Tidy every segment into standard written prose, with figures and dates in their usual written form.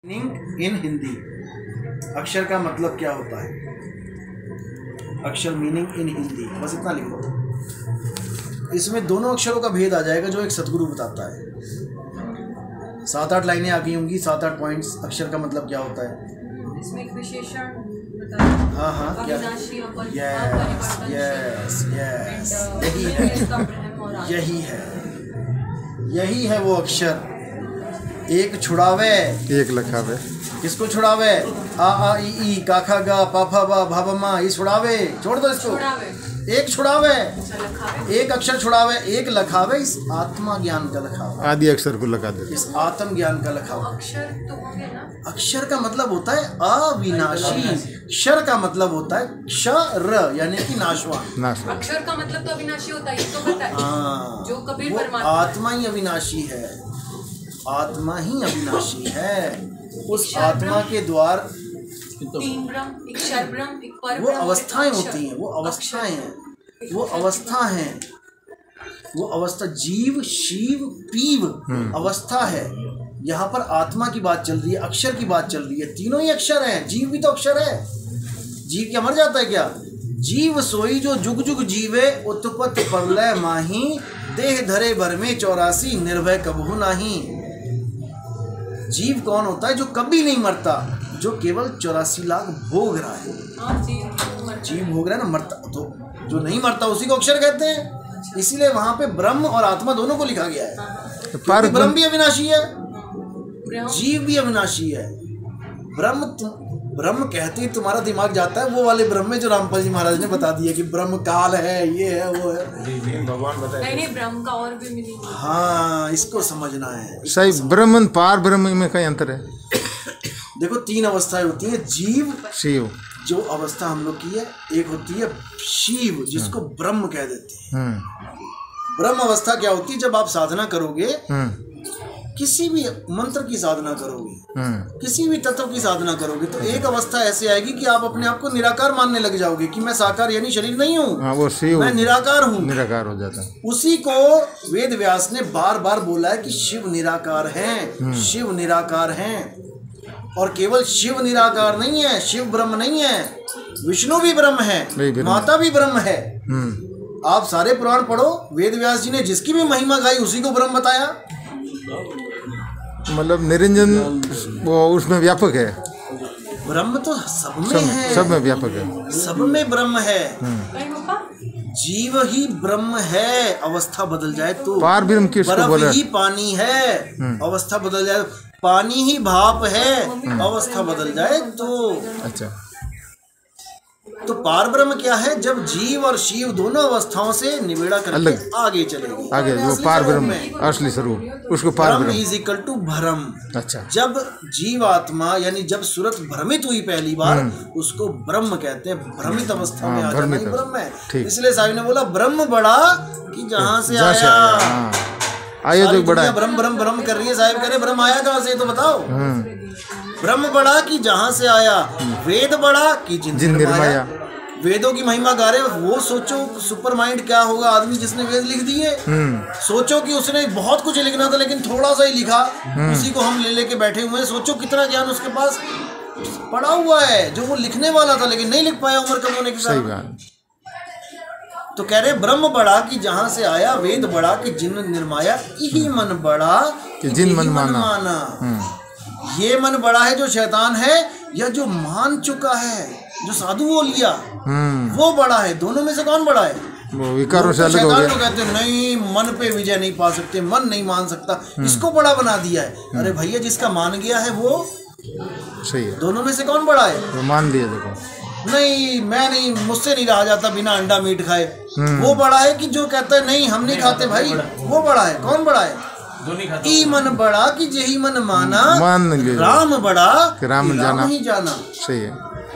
Meaning in Hindi. अक्षर का मतलब क्या होता है? अक्षर मीनिंग इन हिंदी, बस इतना लिखो। इसमें दोनों अक्षरों का भेद आ जाएगा जो एक सतगुरु बताता है। 7-8 लाइनें आ गई होंगी, 7-8 पॉइंट्स। अक्षर का मतलब क्या होता है? इसमें एक विशेषण हाँ क्या? यस यस यस, यही है वो अक्षर। एक छुड़ावे एक लखावे। किसको छुड़ावे? आ ई ई का खा गा पा फा बा भा बा मा, ये छुड़ावे। छोड़ दो इसको। एक छुड़ावे, एक अक्षर छुड़ावे, एक लखावे। इस आत्मा ज्ञान का लखावा, आदि अक्षर को लगा दे, इस आत्म ज्ञान का लखावा। अक्षर तो होंगे ना। अक्षर का मतलब होता है अविनाशी। क्षर का मतलब होता है क्षर, यानी कि नाशवान। अक्षर का मतलब तो अविनाशी होता है, ये तो पता है। हाँ, जो कबीर वो परमात्मा, आत्मा ही अविनाशी है। आत्मा ही अविनाशी है। उस आत्मा के द्वार तीन ब्रह्म, एक क्षर ब्रह्म, एक पर वो अवस्थाएं होती हैं। वो अवस्थाएं हैं, वो अवस्था हैं, वो अवस्था। जीव शिव पीव अवस्था है। यहाँ पर आत्मा की बात चल रही है, अक्षर की बात चल रही है। तीनों ही अक्षर हैं। जीव भी तो अक्षर है। जीव क्या मर जाता है क्या? जीव सोई जो जुग जुग जीवे, उत्पत्त प्रलय माही, देह धरे भर में 84 निर्भय कबहू नाही। जीव कौन होता है? जो कभी नहीं मरता, जो केवल 84 लाख भोग रहा है। जीव भोग रहा है ना, मरता तो जो नहीं मरता उसी को अक्षर कहते हैं। इसीलिए वहां पे ब्रह्म और आत्मा दोनों को लिखा गया है। क्योंकि ब्रह्म भी अविनाशी है, जीव भी अविनाशी है। ब्रह्म कहते ही तुम्हारा दिमाग जाता है वो वाले ब्रह्म में जो रामपाल जी महाराज ने बता दिया कि ब्रह्म काल है, ये है, वो है। भगवान बताए नहीं, ब्रह्म का और भी मीनिंग। हाँ, इसको समझना है। सही। ब्रह्मन पार ब्रह्म में कई अंतर है। देखो, 3 अवस्थाएं होती हैं। जीव शिव जो अवस्था हम लोग की है, एक होती है शिव, जिसको ब्रह्म कह देते हैं। ब्रह्म अवस्था क्या होती है? जब आप साधना करोगे, किसी भी मंत्र की साधना करोगे, किसी भी तत्व की साधना करोगे, तो एक अवस्था ऐसे आएगी कि आप अपने आप को निराकार मानने लग जाओगे कि मैं साकार यानी शरीर नहीं हूँ, वो शिव, मैं निराकार हूँ। निराकार हो जाता है। उसी को वेद व्यास ने बार बार बोला है कि शिव निराकार हैं, शिव निराकार हैं। और केवल शिव निराकार नहीं है, शिव ब्रह्म नहीं है, विष्णु भी ब्रह्म है, माता भी ब्रह्म है। आप सारे पुराण पढ़ो, वेद व्यास जी ने जिसकी भी महिमा गाई उसी को ब्रह्म बताया। मतलब निरंजन वो उसमें व्यापक है। ब्रह्म तो सब में है, सब में व्यापक है, सब में ब्रह्म है। जीव ही ब्रह्म है। अवस्था बदल जाए तो पार ब्रह्म किसको बोला? बर्फ ही पानी है, अवस्था बदल जाए। पानी ही भाप है, अवस्था बदल जाए तो। अच्छा, तो पार ब्रह्म क्या है? जब जीव और शिव दोनों अवस्थाओं से निवेड़ा करके आगे चलेगी, आगे वो पार ब्रह्म असली स्वरूप, उसको पार ब्रह्म इज इक्वल टू भ्रम। अच्छा, जब जीव आत्मा यानी जब सूरत भ्रमित हुई पहली बार, उसको ब्रह्म कहते हैं। भ्रमित अवस्था में आ जाना ही ब्रह्म है। इसलिए साहब ने बोला ब्रह्म बड़ा कि जहाँ से आया। आया जो बड़ा ब्रह्म ब्रह्म ब्रह्म कर रही है। साहब कह रहे ब्रह्म आया कहाँ से, तो बताओ। ब्रह्म बड़ा कि जहाँ से आया, वेद बड़ा कि जिन निर्माया। वेदों की महिमा गा रहे हो। वो सोचो सुपर माइंड क्या होगा आदमी जिसने वेद लिख दिए। सोचो कि उसने बहुत कुछ लिखना था लेकिन थोड़ा सा ही लिखा, उसी को हम ले लेके बैठे हुए हैं। सोचो कितना ज्ञान उसके पास पड़ा हुआ है जो वो लिखने वाला था लेकिन नहीं लिख पाया उम्र कम होने के साथ। तो कह रहे ब्रह्म बड़ा कि जहाँ से आया, वेद बड़ा कि जिन निर्माया, यही मन बड़ा कि जिन मन माना। ये मन बड़ा है जो शैतान है, या जो मान चुका है, जो साधु वो लिया, वो बड़ा है। दोनों में से कौन बड़ा है? वो विकारों से अलग हो गया। तो कहते हैं नहीं, मन पे विजय नहीं पा सकते, मन नहीं मान सकता, इसको बड़ा बना दिया है। अरे भैया, जिसका मान गया है वो सही है। दोनों में से कौन बड़ा है? वो मान लिया। देखो, नहीं मैं नहीं, मुझसे नहीं रहा जाता बिना अंडा मीट खाए, वो बड़ा है कि जो कहता है नहीं हम नहीं खाते भाई, वो बड़ा है। कौन बड़ा है? ई मन बड़ा कि जेही मन माना, राम बड़ा कि राम ही जाना। सही है।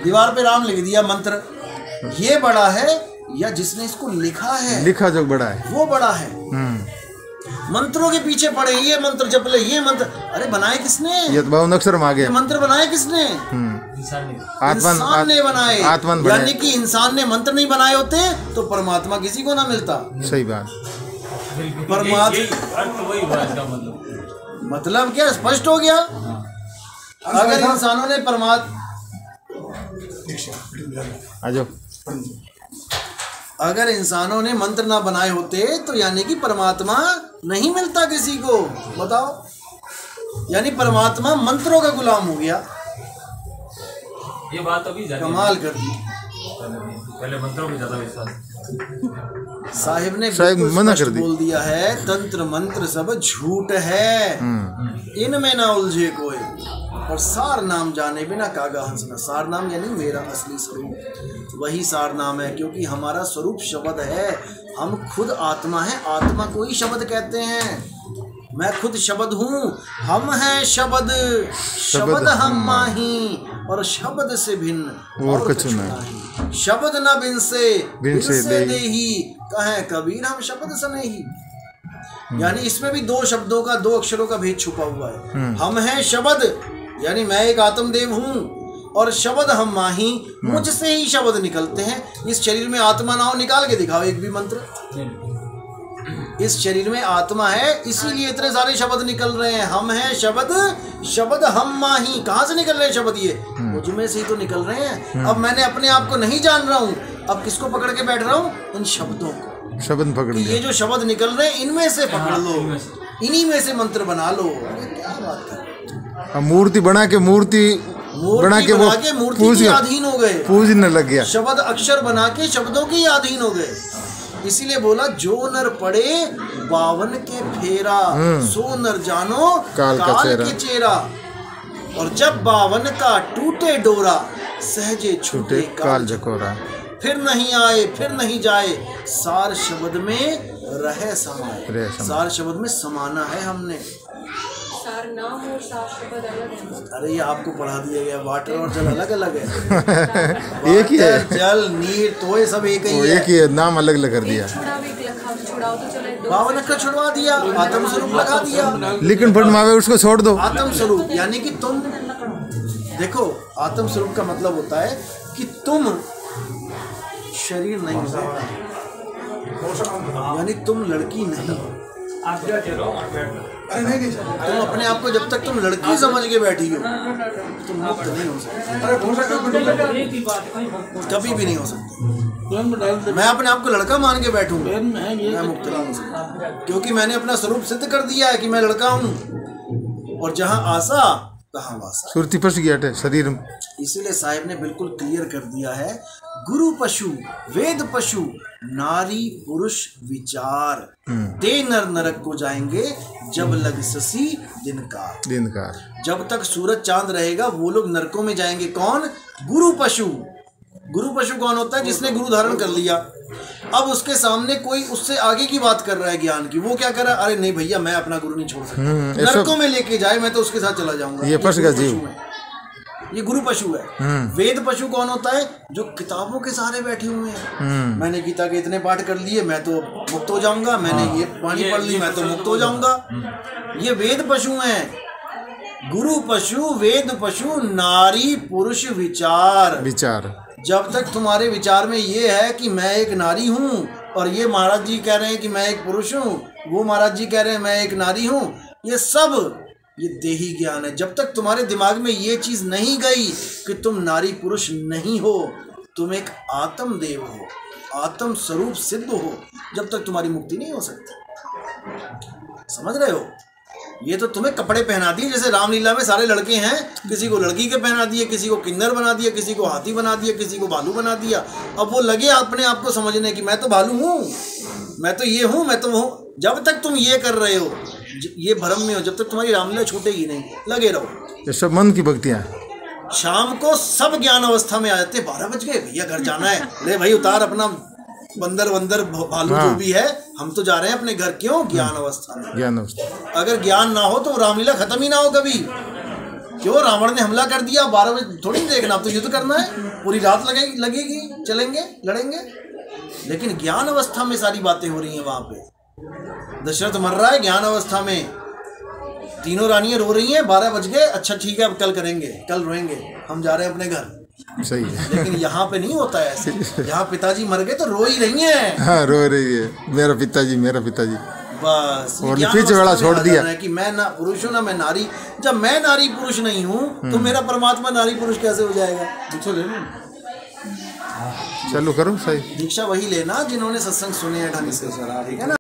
दीवार पे राम लिख दिया मंत्र, ये बड़ा है या जिसने इसको लिखा है? लिखा जो बड़ा है वो बड़ा है। मंत्रों के पीछे पड़े, ये मंत्र जप ले, ये मंत्र। अरे बनाए किसने? ये 52 अक्षर में आ गया। मंत्र बनाए किसने? इंसान ने बनाए। यानी कि इंसान ने मंत्र नहीं बनाए होते तो परमात्मा किसी को ना मिलता। सही बात। परमात्मा मतलब क्या स्पष्ट हो गया। अगर इंसानों ने परमात्मा आ जाओ। अगर इंसानों ने मंत्र ना बनाए होते तो यानी कि परमात्मा नहीं मिलता किसी को। बताओ, यानी परमात्मा मंत्रों का गुलाम हो गया। ये बात अभी कमाल कर दी। पहले मंत्रों में ज्यादा विश्वास। साहिब ने साहिब बिल्कुल मना स्पष्ट कर दी। बोल दिया है, तंत्र मंत्र सब झूठ है, इनमें ना उलझे कोई। और सार नाम जाने बिना कागा हंसना। सार नाम यानी मेरा असली स्वरूप, वही सार नाम है, क्योंकि हमारा स्वरूप शब्द है। हम खुद आत्मा है, आत्मा को ही शब्द कहते हैं। मैं खुद शब्द हूँ, हम हैं शब्द, शब्द हम माही, और शब्द से भिन्न और कुछ नहीं। शब्द न बिन से देही। देही, कहे कबीर हम शब्द से नहीं। यानी इसमें भी दो शब्दों का, दो अक्षरों का भेद छुपा हुआ है। हम हैं शब्द, यानी मैं एक आत्मदेव हूँ, और शब्द हम माही, मुझसे ही शब्द निकलते हैं। इस शरीर में आत्मा ना हो, निकाल के दिखाओ एक भी मंत्र। इस शरीर में आत्मा है, इसीलिए इतने सारे शब्द निकल रहे हैं। हम हैं शब्द, शब्द हम माही। कहाँ से निकल रहे हैं शब्द? ये मुझ में से ही तो निकल रहे हैं। अब मैंने अपने आप को नहीं जान रहा हूँ, अब किसको पकड़ के बैठ रहा हूँ? इन शब्दों को। शब्द पकड़ ये जो शब्द निकल रहे हैं, इनमें से पकड़ लो, इन्हीं में से मंत्र बना लो। अरे क्या बात है। मूर्ति बना के मूर्ति बना के वो मूर्ति के अधीन हो गए, पूजने लग गया। शब्द अक्षर बना के शब्दों के अधीन हो गए। इसीलिए बोला, जो नर पड़े 52 के फेरा, सो नर जानो काल के चेहरा। और जब 52 का टूटे डोरा, सहजे छूटे काल झकोरा। फिर नहीं आए, फिर नहीं जाए, सार शब्द में रहे समाए। सार शब्द में समाना है हमने। सार नाम और सार शब्द अलग है। अरे ये आपको पढ़ा दिया गया, वाटर और जल अलग अलग है। एक ही है, जल नीर तो ये सब एक ही है। एक ही है, नाम अलग अलग कर दिया। छुड़ाओ तो चले, 52 का छुड़वा दिया, आत्म स्वरूप लगा दिया। लेकिन फटमावे उसको छोड़ दो। आत्म स्वरूप यानी कि तुम देखो, आत्म स्वरूप का मतलब होता है कि तुम शरीर नहीं हो, यानी तुम लड़की नहीं। तुम अपने आप को जब तक तुम लड़की समझ के बैठी हो, तुम मुक्त नहीं हो सकते, कभी भी नहीं हो सकते। मैं अपने आप को लड़का मान के बैठूंगा, मैं मुक्त नहीं हो सकता, क्योंकि मैंने अपना स्वरूप सिद्ध कर दिया है कि मैं लड़का हूँ। और जहाँ आशा तहाँ वासा। सुरती फंस गया शरीर में। इसीलिए साहिब ने बिल्कुल क्लियर कर दिया है, गुरु पशु वेद पशु नारी पुरुष विचार, ते नर नरक को जाएंगे जब लग ससी दिनकार। जब तक सूरज चांद रहेगा वो लोग नरकों में जाएंगे। कौन? गुरु पशु। गुरु पशु कौन होता है? जिसने गुरु धारण कर लिया। अब उसके सामने कोई उससे आगे की बात कर रहा है ज्ञान की, वो क्या कर रहा है? अरे नहीं भैया, मैं अपना गुरु नहीं छोड़ सकता, नरकों में लेके जाए मैं तो उसके साथ चला जाऊंगा। ये फंस गया जीव, ये गुरु पशु है। वेद पशु कौन होता है? जो किताबों के सहारे बैठे हुए हैं। मैंने गीता के इतने पाठ कर लिए, मैं तो मुक्त हो जाऊंगा। मैंने ये वाणी पढ़ ली, मैं तो मुक्त हो जाऊंगा। ये वेद पशु हैं। गुरु पशु, वेद पशु, नारी पुरुष विचार। जब तक तुम्हारे विचार में ये है कि मैं एक नारी हूँ, और ये महाराज जी कह रहे हैं कि मैं एक पुरुष हूँ, वो महाराज जी कह रहे हैं मैं एक नारी हूँ, ये सब ये देही ज्ञान है। जब तक तुम्हारे दिमाग में ये चीज़ नहीं गई कि तुम नारी पुरुष नहीं हो, तुम एक आत्मदेव हो, आत्म स्वरूप सिद्ध हो, जब तक तुम्हारी मुक्ति नहीं हो सकती। समझ रहे हो? ये तो तुम्हें कपड़े पहना दिए, जैसे रामलीला में सारे लड़के हैं, किसी को लड़की के पहना दिए, किसी को किन्नर बना दिया, किसी को हाथी बना दिया, किसी को भालू बना दिया। अब वो लगे अपने आप को समझने की मैं तो भालू हूँ, मैं तो ये हूँ, मैं तो वो हूँ। जब तक तुम ये कर रहे हो, ये भ्रम में हो, जब तक तुम्हारी रामलीला छूटेगी नहीं, लगे रहो। ये सब मन की भक्तियाँ। शाम को सब ज्ञान अवस्था में आ जाते, 12 बज गए भैया, घर जाना है। अरे भाई उतार अपना बंदर भालू जो भी है, हम तो जा रहे हैं अपने घर। क्यों? ज्ञान अवस्था में। ज्ञान अवस्था। अगर ज्ञान ना हो तो रामलीला खत्म ही ना हो कभी। क्यों? रावण ने हमला कर दिया, 12 बजे थोड़ी देखना, अब तो युद्ध करना है, पूरी रात लगेगी, चलेंगे, लड़ेंगे। लेकिन ज्ञान अवस्था में सारी बातें हो रही हैं। वहां पे दशरथ मर रहा है ज्ञान अवस्था में, तीनों रानियां रो रही हैं, 12 बज गए, अच्छा ठीक है अब कल करेंगे, कल रोएंगे, हम जा रहे हैं अपने घर। सही है। लेकिन यहाँ पे नहीं होता है ऐसे। यहाँ पिताजी मर गए तो रो ही रही हैं। हाँ, रो रही है, मेरा पिताजी। बस और ज्ञान पीछे वाला अवस्था में छोड़ आ दिया। जाना है कि मैं ना पुरुष हूँ ना मैं नारी। जब मैं नारी पुरुष नहीं हूँ तो मेरा परमात्मा नारी पुरुष कैसे हो जाएगा? दीक्षा ले लो, चालू करो सही। दीक्षा वही लेना जिन्होंने सत्संग सुने हैं ढंग से, ठीक है ना।